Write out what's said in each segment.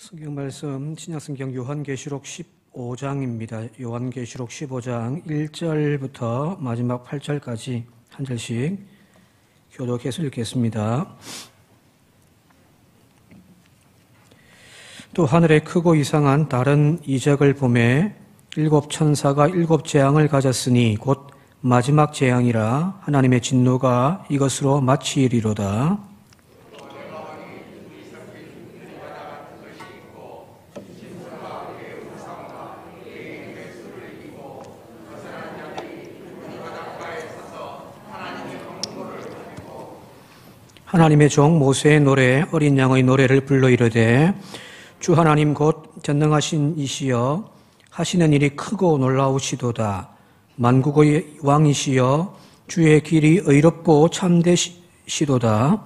성경 말씀 신약성경 요한계시록 15장입니다. 요한계시록 15장 1절부터 마지막 8절까지 한 절씩 교독해서 읽겠습니다. 또 하늘에 크고 이상한 다른 이적을 보매 일곱 천사가 일곱 재앙을 가졌으니 곧 마지막 재앙이라 하나님의 진노가 이것으로 마치리로다. 하나님의 종 모세의 노래 어린 양의 노래를 불러 이르되 주 하나님 곧 전능하신 이시여 하시는 일이 크고 놀라우시도다. 만국의 왕이시여 주의 길이 의롭고 참되시도다.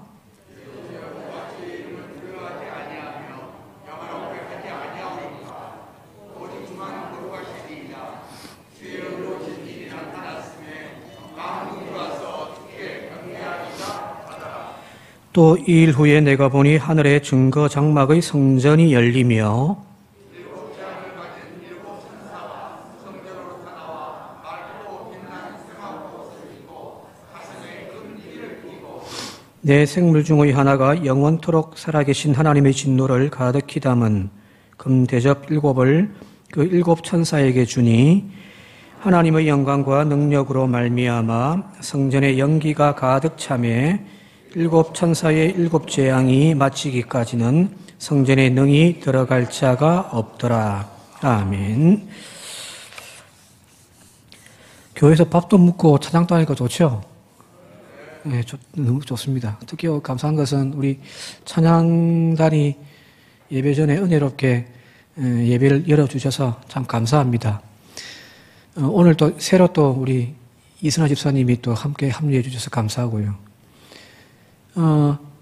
또 이 일 후에 내가 보니 하늘에 증거 장막의 성전이 열리며 내 생물 중의 하나가 영원토록 살아계신 하나님의 진노를 가득히 담은 금 대접 일곱을 그 일곱 천사에게 주니 하나님의 영광과 능력으로 말미암아 성전의 연기가 가득 차매 일곱 천사의 일곱 재앙이 마치기까지는 성전에 능히 들어갈 자가 없더라. 아멘. 교회에서 밥도 먹고 찬양도 하니까 좋죠? 네, 너무 좋습니다. 특히 감사한 것은 우리 찬양단이 예배 전에 은혜롭게 예배를 열어주셔서 참 감사합니다. 오늘 또 새로 또 우리 이선아 집사님이 또 함께 합류해 주셔서 감사하고요.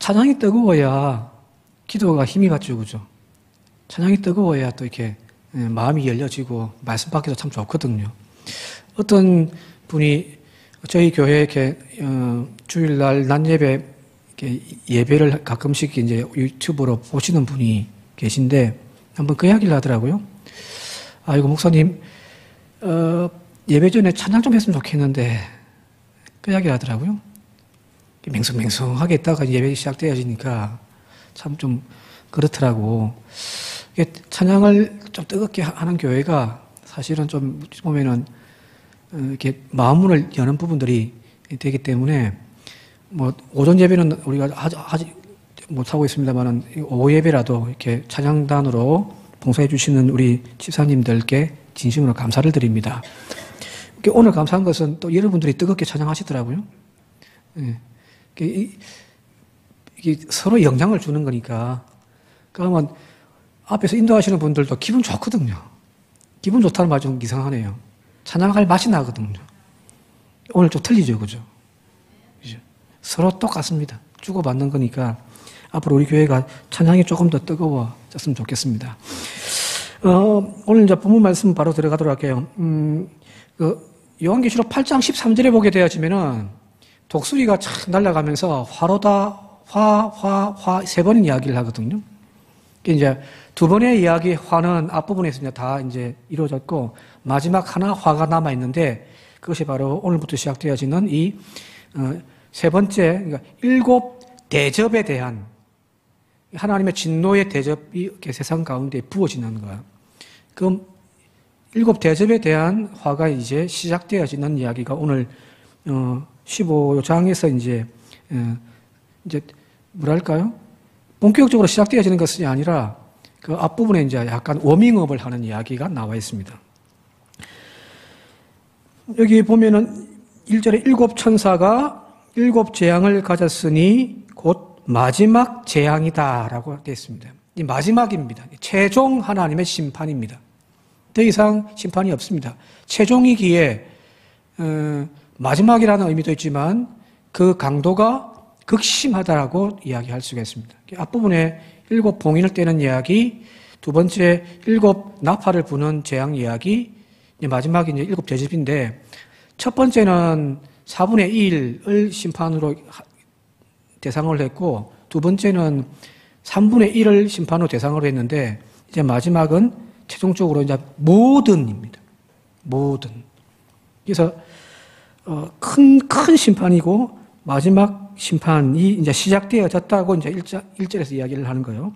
찬양이 뜨거워야 기도가 힘이 받죠, 그죠? 찬양이 뜨거워야 또 이렇게 마음이 열려지고 말씀 받기도 참 좋거든요. 어떤 분이 저희 교회에 이렇게 주일날 낮 예배 이렇게 예배를 가끔씩 이제 유튜브로 보시는 분이 계신데 한번 그 이야기를 하더라고요. 아이고 목사님 예배 전에 찬양 좀 했으면 좋겠는데 그 이야기를 하더라고요. 맹성맹성하게 있다가 예배 시작되어지니까 참 좀 그렇더라고. 찬양을 좀 뜨겁게 하는 교회가 사실은 좀 보면은 이렇게 마음문을 여는 부분들이 되기 때문에 뭐 오전 예배는 우리가 하지 못하고 있습니다만은 오후 예배라도 이렇게 찬양단으로 봉사해 주시는 우리 집사님들께 진심으로 감사를 드립니다. 오늘 감사한 것은 또 여러분들이 뜨겁게 찬양하시더라고요. 이게 서로 영향을 주는 거니까. 그러면 앞에서 인도하시는 분들도 기분 좋거든요. 기분 좋다는 말 좀 이상하네요. 찬양할 맛이 나거든요. 오늘 좀 틀리죠, 그죠? 서로 똑같습니다. 주고받는 거니까 앞으로 우리 교회가 찬양이 조금 더 뜨거워졌으면 좋겠습니다. 오늘 이제 본문 말씀 바로 들어가도록 할게요. 요한계시록 8장 13절에 보게 되어지면은 독수리가 착 날아가면서 화로다, 화 세 번 이야기를 하거든요. 이제 두 번의 이야기 화는 앞부분에서 이제 다 이제 이루어졌고 마지막 하나 화가 남아 있는데 그것이 바로 오늘부터 시작되어지는 이 세 번째, 그러니까 일곱 대접에 대한 하나님의 진노의 대접이 이렇게 세상 가운데 부어지는 거야. 그럼 일곱 대접에 대한 화가 이제 시작되어지는 이야기가 오늘 15장에서 이제 뭐랄까요? 본격적으로 시작되어지는 것이 아니라 그 앞부분에 이제 약간 워밍업을 하는 이야기가 나와 있습니다. 여기 보면은 1절에 일곱 천사가 일곱 재앙을 가졌으니 곧 마지막 재앙이다라고 되어 있습니다. 이 마지막입니다. 최종 하나님의 심판입니다. 더 이상 심판이 없습니다. 최종이기에 마지막이라는 의미도 있지만 그 강도가 극심하다라고 이야기할 수가 있습니다. 앞부분에 일곱 봉인을 떼는 이야기, 두 번째 일곱 나팔을 부는 재앙 이야기, 마지막이 이제 일곱 대접인데 첫 번째는 4분의 1을 심판으로 대상을 했고 두 번째는 3분의 1을 심판으로 대상으로 했는데 이제 마지막은 최종적으로 이제 모든입니다. 모든. 그래서 큰 심판이고 마지막 심판이 이제 시작되어졌다고 이제 1절에서 이야기를 하는 거예요.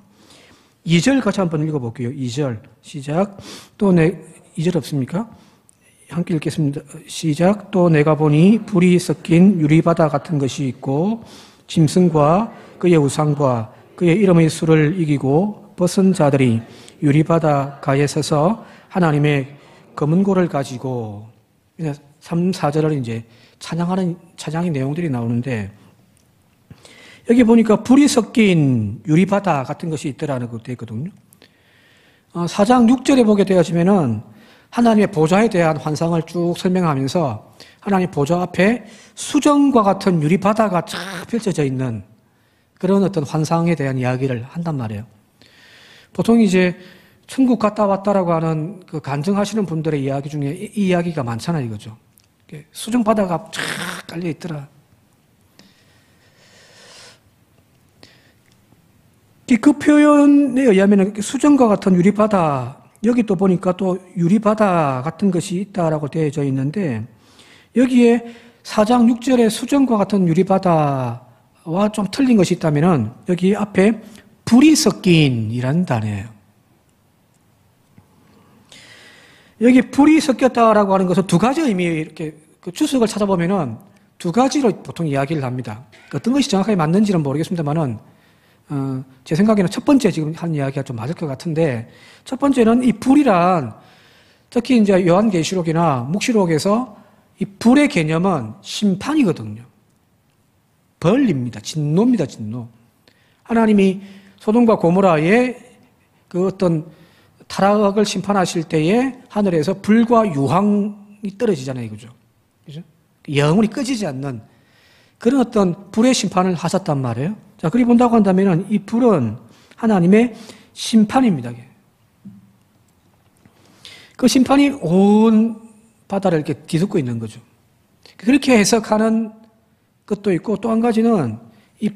2절 같이 한번 읽어볼게요. 2절 시작. 또 2절 없습니까? 함께 읽겠습니다. 시작. 또 내가 보니 불이 섞인 유리바다 같은 것이 있고 짐승과 그의 우상과 그의 이름의 수를 이기고 벗은 자들이 유리바다 가에 서서 하나님의 검은 고를 가지고 3, 4절을 이제 찬양의 내용들이 나오는데 여기 보니까 불이 섞인 유리바다 같은 것이 있더라는 것도 있거든요. 4장 6절에 보게 되어지면은 하나님의 보좌에 대한 환상을 쭉 설명하면서 하나님 보좌 앞에 수정과 같은 유리바다가 쫙 펼쳐져 있는 그런 어떤 환상에 대한 이야기를 한단 말이에요. 보통 이제 천국 갔다 왔다라고 하는 그 간증하시는 분들의 이야기 중에 이 이야기가 많잖아요, 이거죠. 수정바다가 쫙 깔려 있더라. 그 표현에 의하면 수정과 같은 유리바다, 여기 또 보니까 또 유리바다 같은 것이 있다라고 되어져 있는데 여기에 4장 6절에 수정과 같은 유리바다와 좀 틀린 것이 있다면은 여기 앞에 불이 섞인이라는 단어예요. 여기 불이 섞였다라고 하는 것은 두 가지 의미, 이렇게 그 주석을 찾아보면은 두 가지로 보통 이야기를 합니다. 어떤 것이 정확하게 맞는지는 모르겠습니다만은 제 생각에는 첫 번째 지금 한 이야기가 좀 맞을 것 같은데, 첫 번째는 이 불이란, 특히 이제 요한계시록이나 묵시록에서 이 불의 개념은 심판이거든요. 벌입니다. 진노입니다. 진노. 하나님이 소돔과 고모라의 그 어떤 타락을 심판하실 때에 하늘에서 불과 유황이 떨어지잖아요. 그죠? 그죠? 영원히 꺼지지 않는 그런 어떤 불의 심판을 하셨단 말이에요. 자, 그리 본다고 한다면 이 불은 하나님의 심판입니다. 그 심판이 온 바다를 이렇게 뒤덮고 있는 거죠. 그렇게 해석하는 것도 있고, 또 한 가지는 이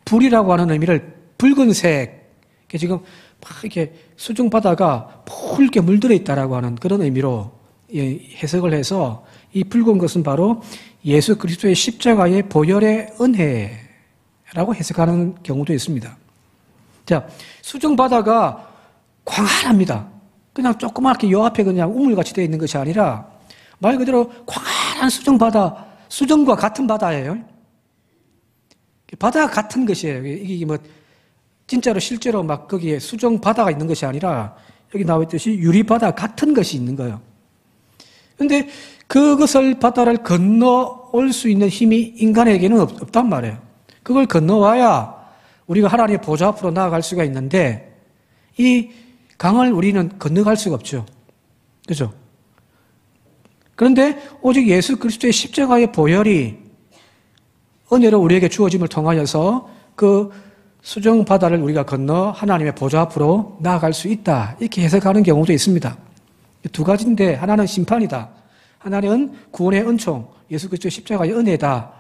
불이라고 하는 의미를 붉은색, 지금 막 이렇게 수중 바다가 붉게 물들어 있다라고 하는 그런 의미로 해석을 해서 이 붉은 것은 바로 예수 그리스도의 십자가의 보혈의 은혜라고 해석하는 경우도 있습니다. 자, 수중 바다가 광활합니다. 그냥 조그맣게 요 앞에 그냥 우물같이 되어 있는 것이 아니라 말 그대로 광활한 수중 바다, 수정과 같은 바다예요. 바다가 같은 것이에요. 이게 뭐 진짜로 실제로 막 거기에 수정 바다가 있는 것이 아니라 여기 나와 있듯이 유리 바다 같은 것이 있는 거예요. 그런데 그것을 바다를 건너올 수 있는 힘이 인간에게는 없단 말이에요. 그걸 건너와야 우리가 하나님의 보좌 앞으로 나아갈 수가 있는데 이 강을 우리는 건너갈 수가 없죠. 그죠? 그런데 오직 예수 그리스도의 십자가의 보혈이 은혜로 우리에게 주어짐을 통하여서 그 수정 바다를 우리가 건너 하나님의 보좌 앞으로 나아갈 수 있다. 이렇게 해석하는 경우도 있습니다. 두 가지인데 하나는 심판이다. 하나는 구원의 은총, 예수 그리스도의 십자가의 은혜다.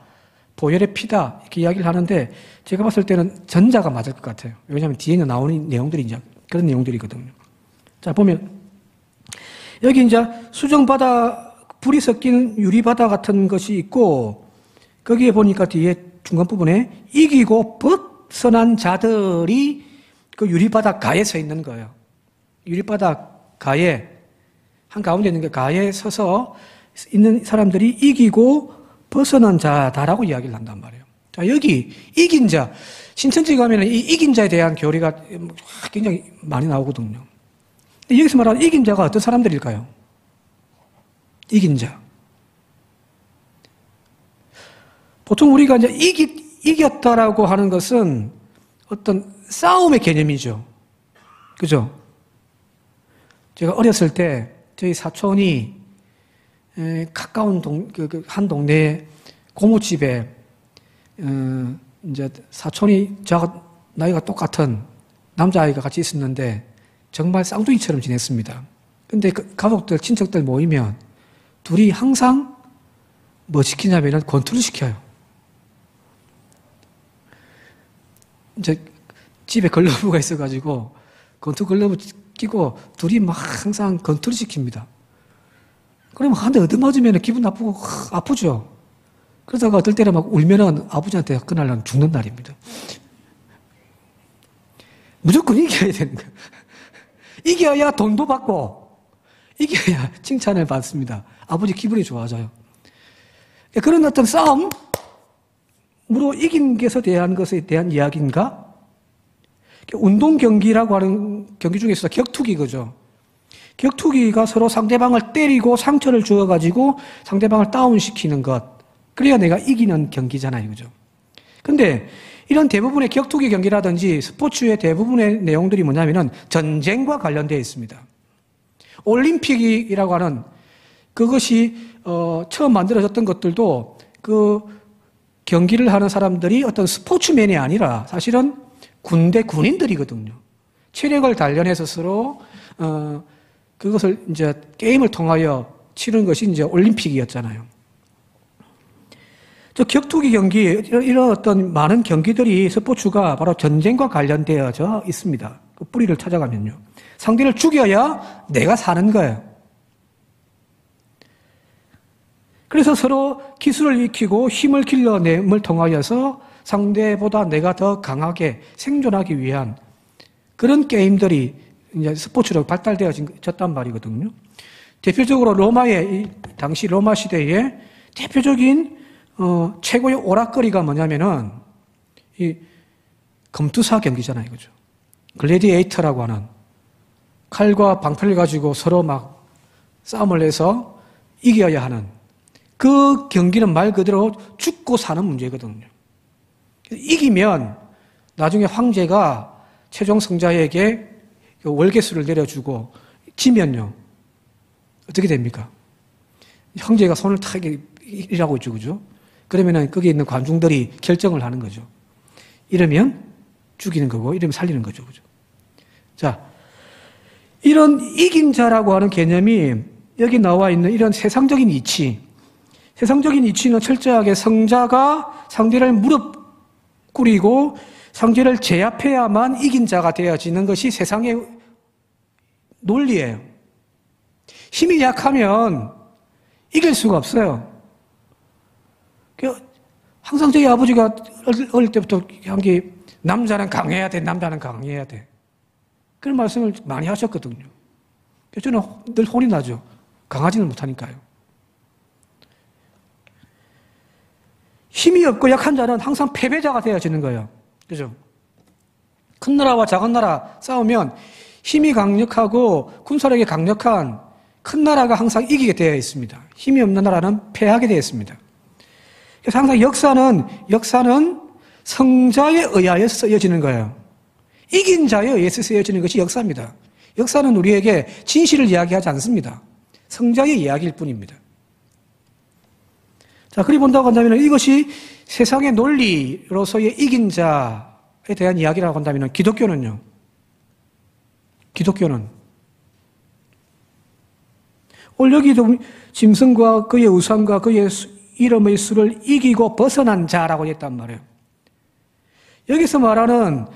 보혈의 피다. 이렇게 이야기를 하는데 제가 봤을 때는 전자가 맞을 것 같아요. 왜냐하면 뒤에는 나오는 내용들이 이제 그런 내용들이거든요. 자, 보면 여기 이제 수정 바다, 불이 섞인 유리 바다 같은 것이 있고 거기에 보니까 뒤에 중간 부분에 이기고 벗어난 자들이 그 유리바다 가에 서 있는 거예요. 유리바다 가에, 한가운데 있는 그 가에 서서 있는 사람들이 이기고 벗어난 자다라고 이야기를 한단 말이에요. 자, 여기 이긴 자, 신천지 가면 이 이긴 자에 대한 교리가 굉장히 많이 나오거든요. 근데 여기서 말하는 이긴 자가 어떤 사람들일까요? 이긴 자. 보통 우리가 이제 이겼다라고 하는 것은 어떤 싸움의 개념이죠. 그죠? 제가 어렸을 때 저희 사촌이 가까운 한 동네 고모집에 이제 사촌이 저하고 나이가 똑같은 남자아이가 같이 있었는데 정말 쌍둥이처럼 지냈습니다. 근데 그 가족들, 친척들 모이면 둘이 항상 뭐 시키냐면은 권투를 시켜요. 이제 집에 글러브가 있어가지고 권투 글러브 끼고 둘이 막 항상 권투를 시킵니다. 그러면 한 대 얻어맞으면 기분 나쁘고 아프죠. 그러다가 어떨 때는 막 울면은 아버지한테 그날은 죽는 날입니다. 무조건 이겨야 되는 거예요. 이겨야 돈도 받고 이겨야 칭찬을 받습니다. 아버지 기분이 좋아져요. 그런 어떤 싸움으로 이긴 것에 대한 것에 대한 이야기인가? 운동 경기라고 하는 경기 중에서 격투기 그죠? 격투기가 서로 상대방을 때리고 상처를 주어가지고 상대방을 다운시키는 것. 그래야 내가 이기는 경기잖아요. 그죠? 근데 이런 대부분의 격투기 경기라든지 스포츠의 대부분의 내용들이 뭐냐면은 전쟁과 관련되어 있습니다. 올림픽이라고 하는 그것이 처음 만들어졌던 것들도 그 경기를 하는 사람들이 어떤 스포츠맨이 아니라 사실은 군대 군인들이거든요. 체력을 단련해서 서로 그것을 이제 게임을 통하여 치는 것이 이제 올림픽이었잖아요. 저 격투기 경기 이런 어떤 많은 경기들이 스포츠가 바로 전쟁과 관련되어져 있습니다. 그 뿌리를 찾아가면요. 상대를 죽여야 내가 사는 거예요. 그래서 서로 기술을 익히고 힘을 길러냄을 통하여서 상대보다 내가 더 강하게 생존하기 위한 그런 게임들이 이제 스포츠로 발달되어졌단 말이거든요. 대표적으로 당시 로마 시대에 대표적인 최고의 오락거리가 뭐냐면은 이 검투사 경기잖아요, 그죠? 글래디에이터라고 하는 칼과 방패를 가지고 서로 막 싸움을 해서 이겨야 하는 그 경기는 말 그대로 죽고 사는 문제거든요. 이기면 나중에 황제가 최종 승자에게 월계수를 내려주고 지면요 어떻게 됩니까? 황제가 손을 탁 일하고 있죠, 그죠? 그러면은 거기 있는 관중들이 결정을 하는 거죠. 이러면 죽이는 거고, 이러면 살리는 거죠, 그죠? 자, 이런 이긴 자라고 하는 개념이 여기 나와 있는 이런 세상적인 이치, 세상적인 이치는 철저하게 성자가 상대를 무릎 꿇이고 상대를 제압해야만 이긴 자가 되어지는 것이 세상의 논리예요. 힘이 약하면 이길 수가 없어요. 항상 저희 아버지가 어릴 때부터 한 게 남자는 강해야 돼, 남자는 강해야 돼. 그런 말씀을 많이 하셨거든요. 저는 늘 혼이 나죠. 강하지는 못하니까요. 힘이 없고 약한 자는 항상 패배자가 되어지는 거예요. 그죠? 큰 나라와 작은 나라 싸우면 힘이 강력하고 군사력이 강력한 큰 나라가 항상 이기게 되어 있습니다. 힘이 없는 나라는 패하게 되어 있습니다. 그래서 항상 역사는 성자에 의하여 쓰여지는 거예요. 이긴 자에 의해서 쓰여지는 것이 역사입니다. 역사는 우리에게 진실을 이야기하지 않습니다. 성자의 이야기일 뿐입니다. 자, 그리 본다고 한다면 이것이 세상의 논리로서의 이긴 자에 대한 이야기라고 한다면 기독교는 올여기도 짐승과 그의 우상과 그의 이름의 수를 이기고 벗어난 자라고 했단 말이에요. 여기서 말하는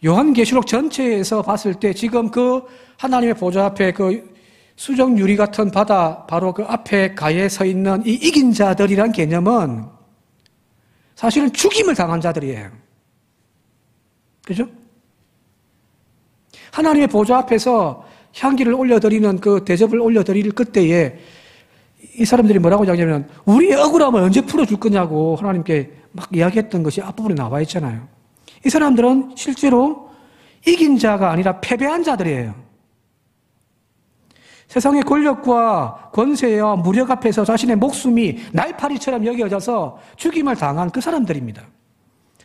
요한계시록 전체에서 봤을 때 지금 그 하나님의 보좌 앞에 그 수정 유리 같은 바다 바로 그 앞에 가에 서 있는 이 이긴 자들이란 개념은 사실은 죽임을 당한 자들이에요. 그죠? 하나님의 보좌 앞에서 향기를 올려드리는 그 대접을 올려드릴 그때에 이 사람들이 뭐라고 하냐면 우리의 억울함을 언제 풀어줄 거냐고 하나님께 막 이야기했던 것이 앞부분에 나와 있잖아요. 이 사람들은 실제로 이긴 자가 아니라 패배한 자들이에요. 세상의 권력과 권세와 무력 앞에서 자신의 목숨이 날파리처럼 여겨져서 죽임을 당한 그 사람들입니다.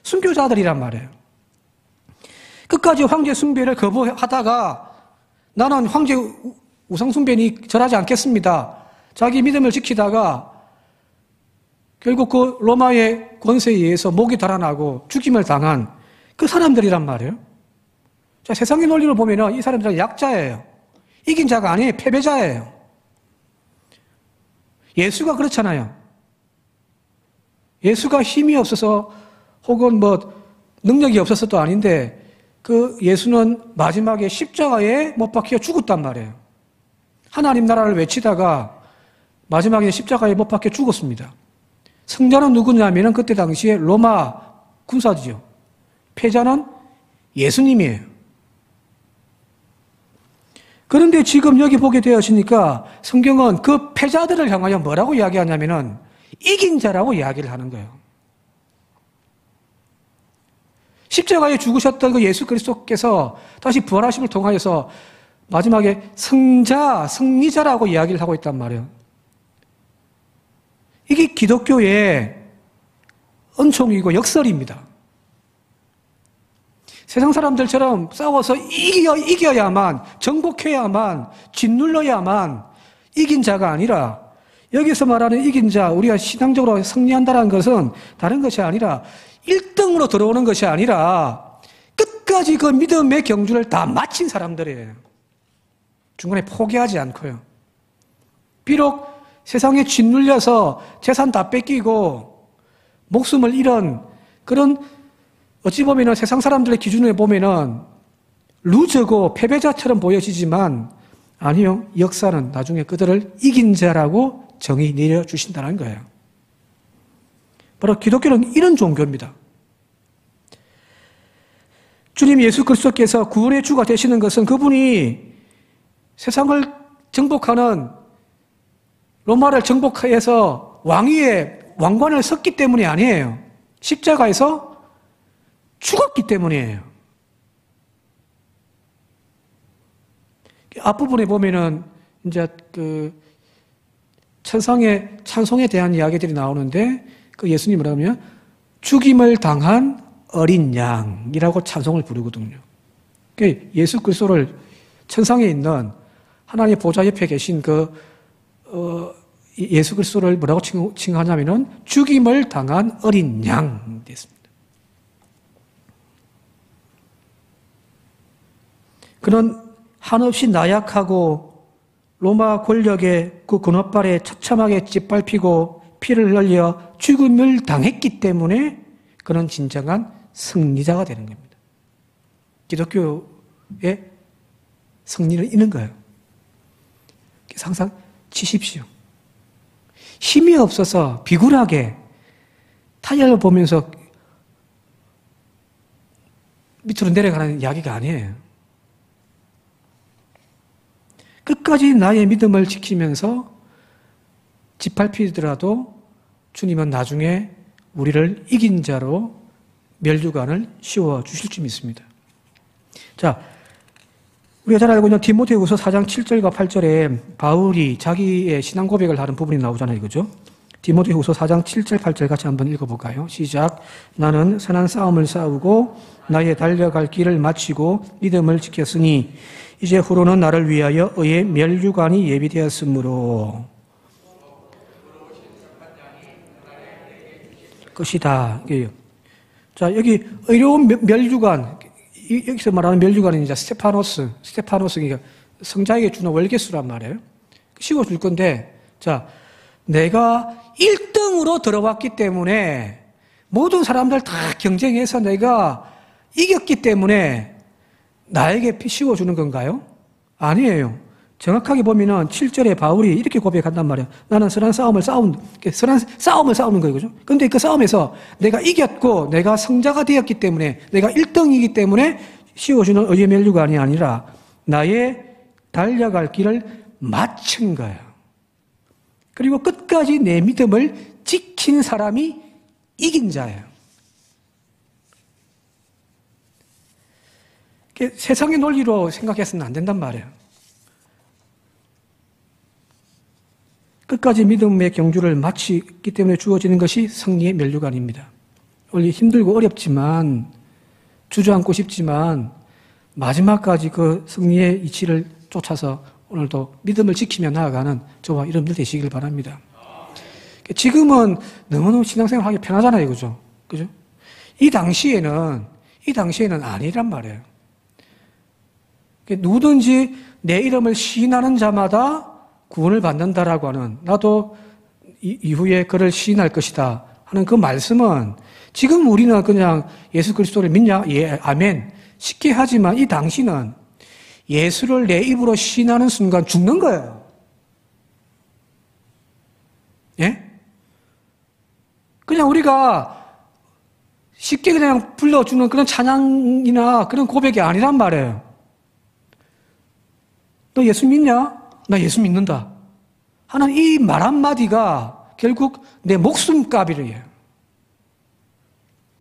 순교자들이란 말이에요. 끝까지 황제 숭배를 거부하다가 나는 황제 우상 숭배니 절하지 않겠습니다. 자기 믿음을 지키다가 결국 그 로마의 권세에 의해서 목이 달아나고 죽임을 당한 그 사람들이란 말이에요. 자, 세상의 논리로 보면 이 사람들은 약자예요. 이긴 자가 아니에요. 패배자예요. 예수가 그렇잖아요. 예수가 힘이 없어서 혹은 뭐 능력이 없어서도 아닌데 그 예수는 마지막에 십자가에 못 박혀 죽었단 말이에요. 하나님 나라를 외치다가 마지막에 십자가에 못 박혀 죽었습니다. 승자는 누구냐면은 그때 당시에 로마 군사지요. 패자는 예수님이에요. 그런데 지금 여기 보게 되었으니까 성경은 그 패자들을 향하여 뭐라고 이야기하냐면은 이긴 자라고 이야기를 하는 거예요. 십자가에 죽으셨던 그 예수 그리스도께서 다시 부활하심을 통하여서 마지막에 승자, 승리자라고 이야기를 하고 있단 말이에요. 이게 기독교의 은총이고 역설입니다. 세상 사람들처럼 싸워서 이겨야만, 정복해야만, 짓눌러야만 이긴 자가 아니라 여기서 말하는 이긴 자, 우리가 신앙적으로 승리한다는 것은 다른 것이 아니라 1등으로 들어오는 것이 아니라 끝까지 그 믿음의 경주를 다 마친 사람들이에요. 중간에 포기하지 않고요. 비록 세상에 짓눌려서 재산 다 뺏기고 목숨을 잃은 그런 어찌 보면 세상 사람들의 기준에 보면은 루저고 패배자처럼 보여지지만 아니요. 역사는 나중에 그들을 이긴 자라고 정의 내려주신다는 거예요. 바로 기독교는 이런 종교입니다. 주님 예수 그리스도께서 구원의 주가 되시는 것은 그분이 세상을 정복하는 로마를 정복해서 왕위에 왕관을 섰기 때문이 아니에요. 십자가에서 죽었기 때문이에요. 앞부분에 보면은 이제 그 천상의 찬송에 대한 이야기들이 나오는데 그 예수님이 뭐라고 하면 죽임을 당한 어린 양이라고 찬송을 부르거든요. 예수 그리스도를 천상에 있는 하나님의 보좌 옆에 계신 예수 그리스도를 뭐라고 칭하냐면은 죽임을 당한 어린 양 됐습니다. 그는 한없이 나약하고 로마 권력의 그 근업발에 처참하게 짓밟히고 피를 흘려 죽음을 당했기 때문에 그는 진정한 승리자가 되는 겁니다. 기독교의 승리는 있는 거예요. 그래서 항상 치십시오. 힘이 없어서 비굴하게 타이어를 보면서 밑으로 내려가는 이야기가 아니에요. 끝까지 나의 믿음을 지키면서 짓밟히더라도 주님은 나중에 우리를 이긴 자로 멸류관을 씌워 주실 줄 믿습니다. 자, 우리가 잘 알고 있는 디모데후서 4장 7절과 8절에 바울이 자기의 신앙 고백을 하는 부분이 나오잖아요. 그죠? 디모데후서 4장 7절 8절 같이 한번 읽어볼까요? 시작. 나는 선한 싸움을 싸우고 나의 달려갈 길을 마치고 믿음을 지켰으니 이제 후로는 나를 위하여 의의 멸류관이 예비되었으므로 것이다. 자, 여기 의로운 멸류관, 여기서 말하는 멸류관은 이제 스테파노스, 그러니까 성자에게 주는 월계수란 말이에요. 씌워줄 건데, 자, 내가 1등으로 들어왔기 때문에 모든 사람들 다 경쟁해서 내가 이겼기 때문에 나에게 씌워주는 건가요? 아니에요. 정확하게 보면은 7절에 바울이 이렇게 고백한단 말이에요. 나는 선한 싸움을 싸우는 거예요. 그죠? 근데 그 싸움에서 내가 이겼고 내가 성자가 되었기 때문에 내가 1등이기 때문에 씌워주는 의의 멸류관이 아니라 나의 달려갈 길을 마친 거예요. 그리고 끝까지 내 믿음을 지킨 사람이 이긴 자예요. 세상의 논리로 생각해서는 안 된단 말이에요. 끝까지 믿음의 경주를 마치기 때문에 주어지는 것이 승리의 멸류관입니다. 원래 힘들고 어렵지만 주저앉고 싶지만 마지막까지 그 승리의 이치를 쫓아서 오늘도 믿음을 지키며 나아가는 저와 여러분들 되시길 바랍니다. 지금은 너무너무 신앙생활 하기 편하잖아요. 그죠? 그죠? 이 당시에는 아니란 말이에요. 누구든지 내 이름을 시인하는 자마다 구원을 받는다라고 하는, 나도 이후에 그를 시인할 것이다 하는 그 말씀은 지금 우리는 그냥 예수 그리스도를 믿냐? 예, 아멘. 쉽게 하지만 이 당시는 예수를 내 입으로 시인하는 순간 죽는 거예요. 예? 그냥 우리가 쉽게 그냥 불러주는 그런 찬양이나 그런 고백이 아니란 말이에요. 너 예수 믿냐? 나 예수 믿는다. 하는 이 말 한마디가 결국 내 목숨값이래요.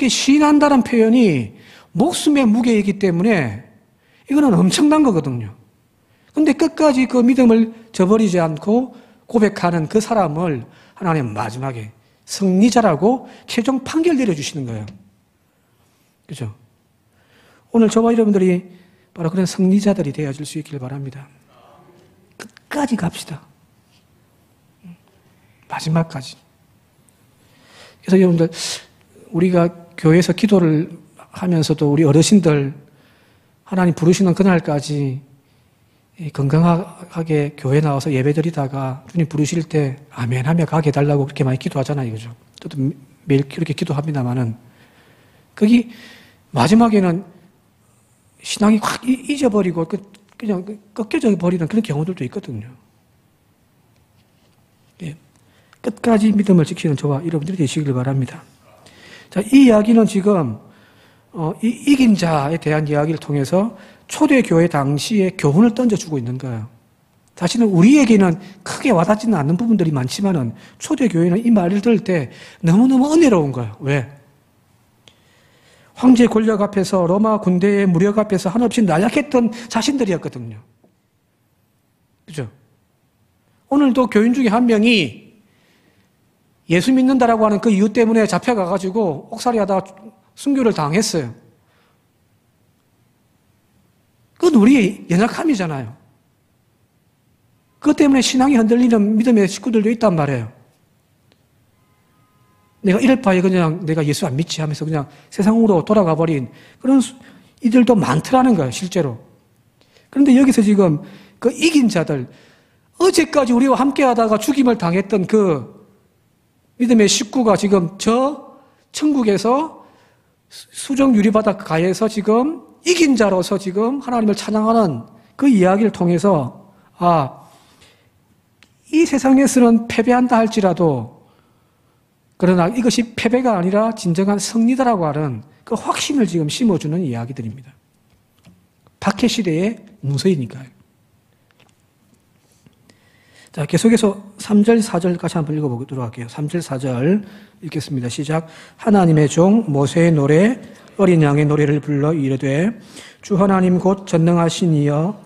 시인한다는 표현이 목숨의 무게이기 때문에 이거는 엄청난 거거든요. 근데 끝까지 그 믿음을 저버리지 않고 고백하는 그 사람을 하나님 마지막에 승리자라고 최종 판결 내려주시는 거예요. 그죠? 오늘 저와 여러분들이 바로 그런 승리자들이 되어질 수 있길 바랍니다. 끝까지 갑시다. 마지막까지. 그래서 여러분들, 우리가 교회에서 기도를 하면서도 우리 어르신들 하나님 부르시는 그날까지 건강하게 교회 나와서 예배 드리다가 주님 부르실 때 아멘 하며 가게 해달라고 그렇게 많이 기도하잖아요. 그죠? 저도 매일 그렇게 기도합니다만은 거기 마지막에는 신앙이 확 잊어버리고 그냥 꺾여져 버리는 그런 경우들도 있거든요. 예. 끝까지 믿음을 지키는 저와 여러분들이 되시길 바랍니다. 자, 이 이야기는 지금 이긴 자에 대한 이야기를 통해서 초대교회 당시에 교훈을 던져주고 있는 거예요. 사실은 우리에게는 크게 와닿지는 않는 부분들이 많지만은 초대교회는 이 말을 들을 때 너무너무 은혜로운 거예요. 왜? 황제 권력 앞에서 로마 군대의 무력 앞에서 한없이 나약했던 자신들이었거든요. 그죠? 오늘도 교인 중에 한 명이 예수 믿는다라고 하는 그 이유 때문에 잡혀가가지고 옥살이 하다가 순교를 당했어요. 그건 우리의 연약함이잖아요. 그것 때문에 신앙이 흔들리는 믿음의 식구들도 있단 말이에요. 내가 이럴 바에 그냥 내가 예수 안 믿지 하면서 그냥 세상으로 돌아가 버린 그런 이들도 많더라는 거예요, 실제로. 그런데 여기서 지금 그 이긴 자들, 어제까지 우리와 함께 하다가 죽임을 당했던 그 믿음의 식구가 지금 저 천국에서 수정 유리바닥 가에서 지금 이긴 자로서 지금 하나님을 찬양하는 그 이야기를 통해서 이 세상에서는 패배한다 할지라도 그러나 이것이 패배가 아니라 진정한 승리다라고 하는 그 확신을 지금 심어주는 이야기들입니다. 박해시대의 문서이니까요. 자, 계속해서 3절, 4절까지 한번 읽어보도록 할게요. 3절, 4절 읽겠습니다. 시작. 하나님의 종 모세의 노래, 어린 양의 노래를 불러 이르되 주 하나님 곧 전능하신 이여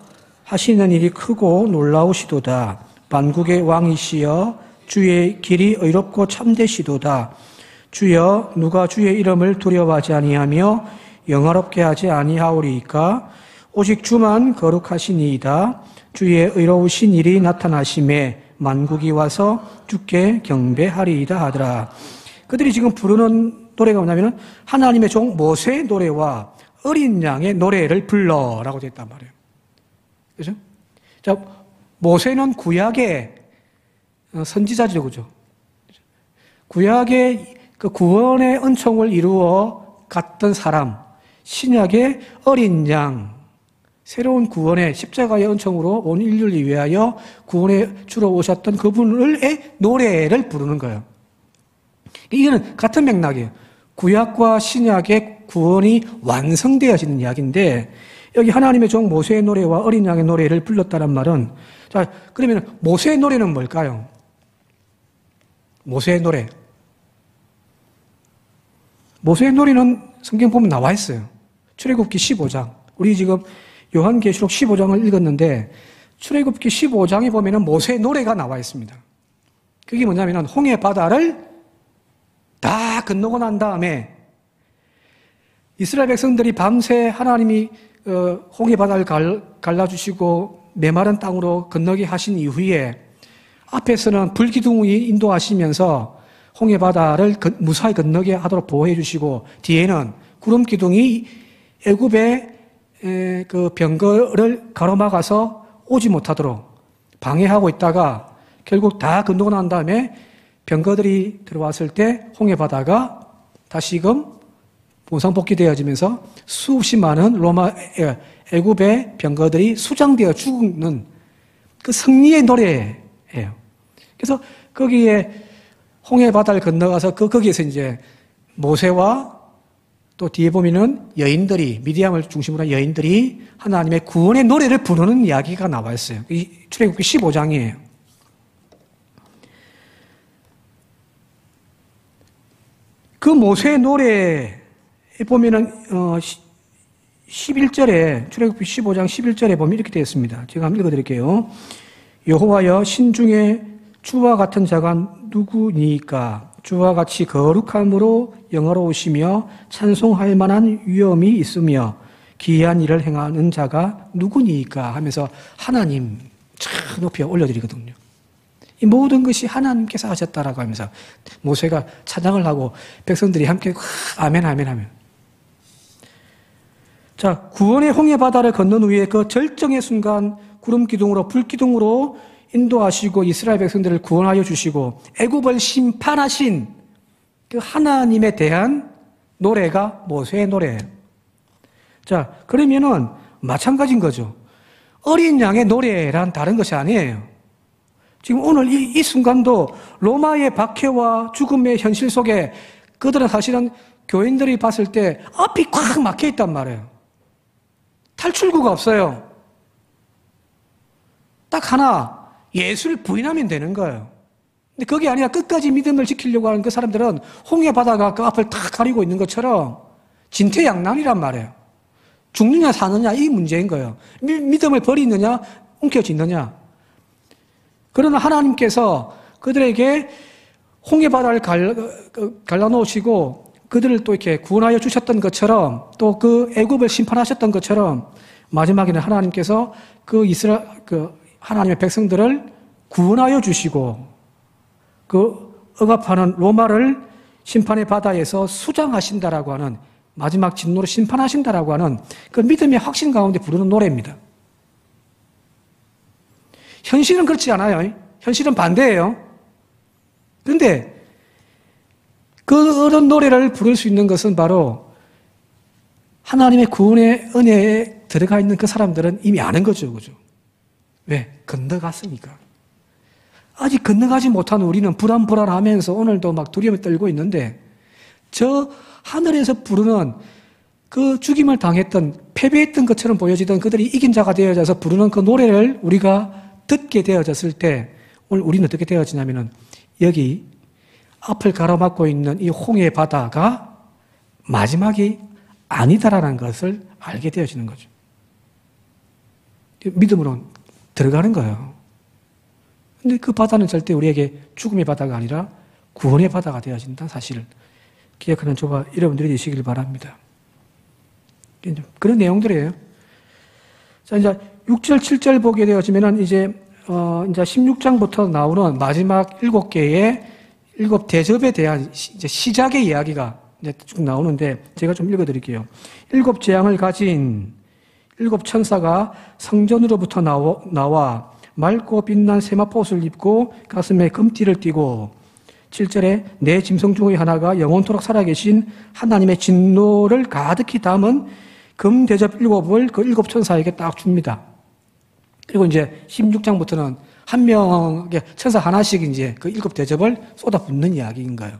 하시는 일이 크고 놀라우시도다. 만국의 왕이시여 주의 길이 의롭고 참되시도다. 주여 누가 주의 이름을 두려워하지 아니하며 영화롭게 하지 아니하오리이까. 오직 주만 거룩하시니이다. 주의 의로우신 일이 나타나심에 만국이 와서 주께 경배하리이다 하더라. 그들이 지금 부르는 노래가 뭐냐면 하나님의 종 모세의 노래와 어린 양의 노래를 불러라고 되어 있단 말이에요. 그죠? 자, 모세는 구약의 선지자죠, 그죠? 구약의 그 구원의 은총을 이루어 갔던 사람, 신약의 어린 양, 새로운 구원의 십자가의 은총으로 온 인류를 위하여 구원에 주러 오셨던 그분의 노래를 부르는 거예요. 이거는 같은 맥락이에요. 구약과 신약의 구원이 완성되어지는 이야기인데 여기 하나님의 종 모세의 노래와 어린 양의 노래를 불렀다는 말은 자, 그러면 모세의 노래는 뭘까요? 모세의 노래. 모세의 노래는 성경 보면 나와 있어요. 출애굽기 15장. 우리 지금 요한계시록 15장을 읽었는데 출애굽기 15장에 보면은 모세의 노래가 나와 있습니다. 그게 뭐냐면은 홍해 바다를 다 건너고 난 다음에 이스라엘 백성들이 밤새 하나님이 홍해 바다를 갈라주시고 메마른 땅으로 건너게 하신 이후에 앞에서는 불기둥이 인도하시면서 홍해 바다를 무사히 건너게 하도록 보호해 주시고 뒤에는 구름 기둥이 애굽의 그 병거를 가로막아서 오지 못하도록 방해하고 있다가 결국 다 건너고 난 다음에 병거들이 들어왔을 때 홍해 바다가 다시금 본상복귀되어지면서 수없이 많은 애굽의 병거들이 수장되어 죽는 그 승리의 노래예요. 그래서 거기에 홍해 바다를 건너가서 거기에서 이제 모세와 또 뒤에 보면은 여인들이, 미디안을 중심으로 한 여인들이 하나님의 구원의 노래를 부르는 이야기가 나와 있어요. 이 출애굽기 15장이에요. 그 모세의 노래에 보면은 11절에, 출애굽기 15장 11절에 보면 이렇게 되어 있습니다. 제가 한번 읽어드릴게요. 여호와여, 신중에 주와 같은 자가 누구니까? 주와 같이 거룩함으로 영화로우시며 찬송할 만한 위엄이 있으며 기이한 일을 행하는 자가 누구니까? 하면서 하나님 참 높이 올려드리거든요. 이 모든 것이 하나님께서 하셨다라고 하면서 모세가 찬양을 하고 백성들이 함께 아멘 아멘 하면, 자, 구원의 홍해 바다를 건넌 후에 그 절정의 순간 구름 기둥으로 불 기둥으로 인도하시고 이스라엘 백성들을 구원하여 주시고 애굽을 심판하신 그 하나님에 대한 노래가 모세의 노래예요. 자, 그러면은 마찬가지인 거죠. 어린 양의 노래란 다른 것이 아니에요. 지금 오늘 이 순간도 로마의 박해와 죽음의 현실 속에 그들은 사실은 교인들이 봤을 때 앞이 꽉 막혀 있단 말이에요. 탈출구가 없어요. 딱 하나, 예수를 부인하면 되는 거예요. 근데 그게 아니라 끝까지 믿음을 지키려고 하는 그 사람들은 홍해 바다가 그 앞을 탁 가리고 있는 것처럼 진퇴양난이란 말이에요. 죽느냐 사느냐 이 문제인 거예요. 믿음을 버리느냐 움켜쥐느냐. 그러나 하나님께서 그들에게 홍해 바다를 갈라놓으시고 그들을 또 이렇게 구원하여 주셨던 것처럼 또 그 애굽을 심판하셨던 것처럼 마지막에는 하나님께서 그 하나님의 백성들을 구원하여 주시고 그 억압하는 로마를 심판의 바다에서 수장하신다라고 하는, 마지막 진노로 심판하신다라고 하는 그 믿음의 확신 가운데 부르는 노래입니다. 현실은 그렇지 않아요. 현실은 반대예요. 그런데 그런 노래를 부를 수 있는 것은 바로 하나님의 구원의 은혜에 들어가 있는 그 사람들은 이미 아는 거죠. 그죠? 왜? 건너갔으니까. 아직 건너가지 못한 우리는 불안불안하면서 오늘도 막 두려움에 떨고 있는데 저 하늘에서 부르는 그 죽임을 당했던, 패배했던 것처럼 보여지던 그들이 이긴 자가 되어져서 부르는 그 노래를 우리가 듣게 되어졌을 때 오늘 우리는 어떻게 되어지냐면은 여기 앞을 가로막고 있는 이 홍해 바다가 마지막이 아니다라는 것을 알게 되어지는 거죠. 믿음으로 들어가는 거예요. 근데 그 바다는 절대 우리에게 죽음의 바다가 아니라 구원의 바다가 되어진다는 사실을 기억하는 저와 여러분들이 되시길 바랍니다. 그런 내용들이에요. 자, 이제 6절, 7절 보게 되어지면은 이제 16장부터 나오는 마지막 7개의 7대접에 대한 이제 시작의 이야기가 이제 쭉 나오는데 제가 좀 읽어 드릴게요. 7 재앙을 가진 7 천사가 성전으로부터 나와 맑고 빛난 세마포옷을 입고 가슴에 금띠를 띠고 7절에 내 짐승 중의 하나가 영원토록 살아계신 하나님의 진노를 가득히 담은 금 대접 7을 그 7 천사에게 딱 줍니다. 그리고 이제 16장부터는 한 명의 천사 하나씩 이제 그 7 대접을 쏟아붓는 이야기인 거예요.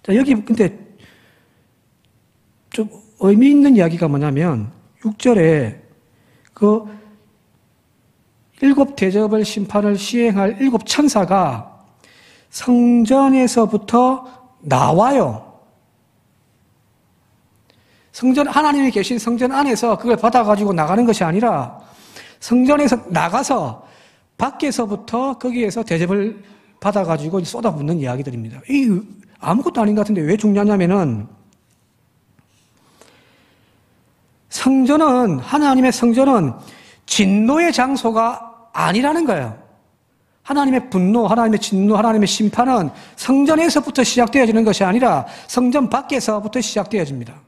자, 여기 근데 좀 의미 있는 이야기가 뭐냐면 6절에 그 7 대접을 심판을 시행할 7 천사가 성전에서부터 나와요. 성전, 하나님이 계신 성전 안에서 그걸 받아가지고 나가는 것이 아니라 성전에서 나가서 밖에서부터 거기에서 대접을 받아가지고 쏟아붓는 이야기들입니다. 이 아무것도 아닌 것 같은데 왜 중요하냐면은 성전은, 하나님의 성전은 진노의 장소가 아니라는 거예요. 하나님의 분노, 하나님의 진노, 하나님의 심판은 성전에서부터 시작되어지는 것이 아니라 성전 밖에서부터 시작되어집니다.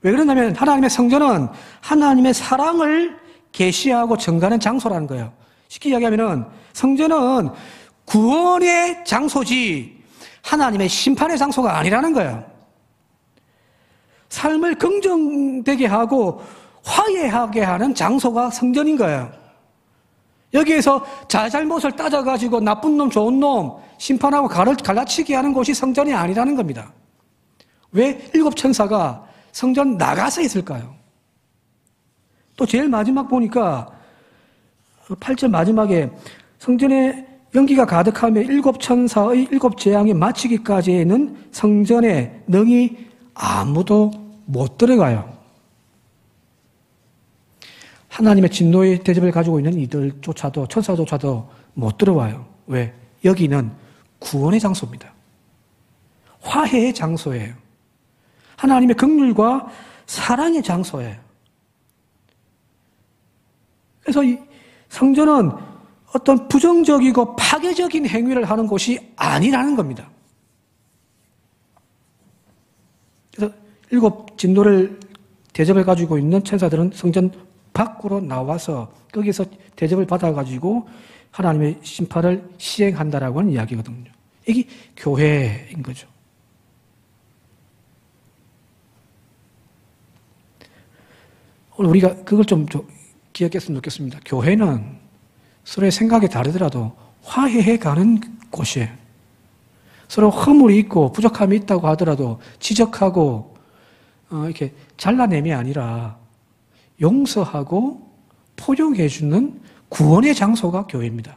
왜 그러냐면 하나님의 성전은 하나님의 사랑을 계시하고 전가하는 장소라는 거예요. 쉽게 이야기하면 성전은 구원의 장소지 하나님의 심판의 장소가 아니라는 거예요. 삶을 긍정되게 하고 화해하게 하는 장소가 성전인 거예요. 여기에서 잘잘못을 따져가지고 나쁜 놈, 좋은 놈, 심판하고 갈라치게 하는 곳이 성전이 아니라는 겁니다. 왜 7 천사가 성전 나가서 있을까요? 또 제일 마지막 보니까 8절 마지막에 성전에 연기가 가득하며 7 천사의 7 재앙이 마치기까지는 성전에 능히 아무도 못 들어가요. 하나님의 진노의 대접을 가지고 있는 이들조차도, 천사조차도 못 들어와요. 왜? 여기는 구원의 장소입니다. 화해의 장소예요. 하나님의 긍휼과 사랑의 장소예요. 그래서 이 성전은 어떤 부정적이고 파괴적인 행위를 하는 곳이 아니라는 겁니다. 그래서 7 진노를 대접을 가지고 있는 천사들은 성전 밖으로 나와서 거기서 대접을 받아가지고 하나님의 심판을 시행한다라고 하는 이야기거든요. 이게 교회인 거죠. 오늘 우리가 그걸 좀 기억했으면 좋겠습니다. 교회는 서로의 생각이 다르더라도 화해해 가는 곳이에요. 서로 허물이 있고 부족함이 있다고 하더라도 지적하고 이렇게 잘라냄이 아니라 용서하고 포용해주는 구원의 장소가 교회입니다.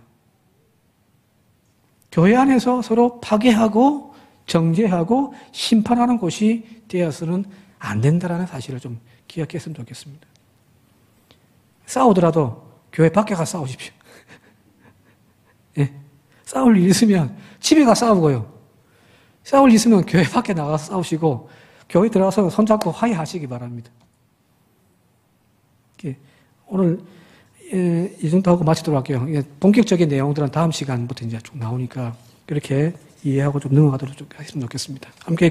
교회 안에서 서로 파괴하고 정죄하고 심판하는 곳이 되어서는 안 된다는 사실을 좀 기억했으면 좋겠습니다. 싸우더라도 교회 밖에 가서 싸우십시오. 예. 싸울 일 있으면 집에 가서 싸우고요. 싸울 일 있으면 교회 밖에 나가서 싸우시고 교회 들어가서 손잡고 화해하시기 바랍니다. 오늘 이 정도 하고 마치도록 할게요. 본격적인 내용들은 다음 시간부터 이제 쭉 나오니까 그렇게 이해하고 좀 넘어가도록 좀 했으면 좋겠습니다. 함께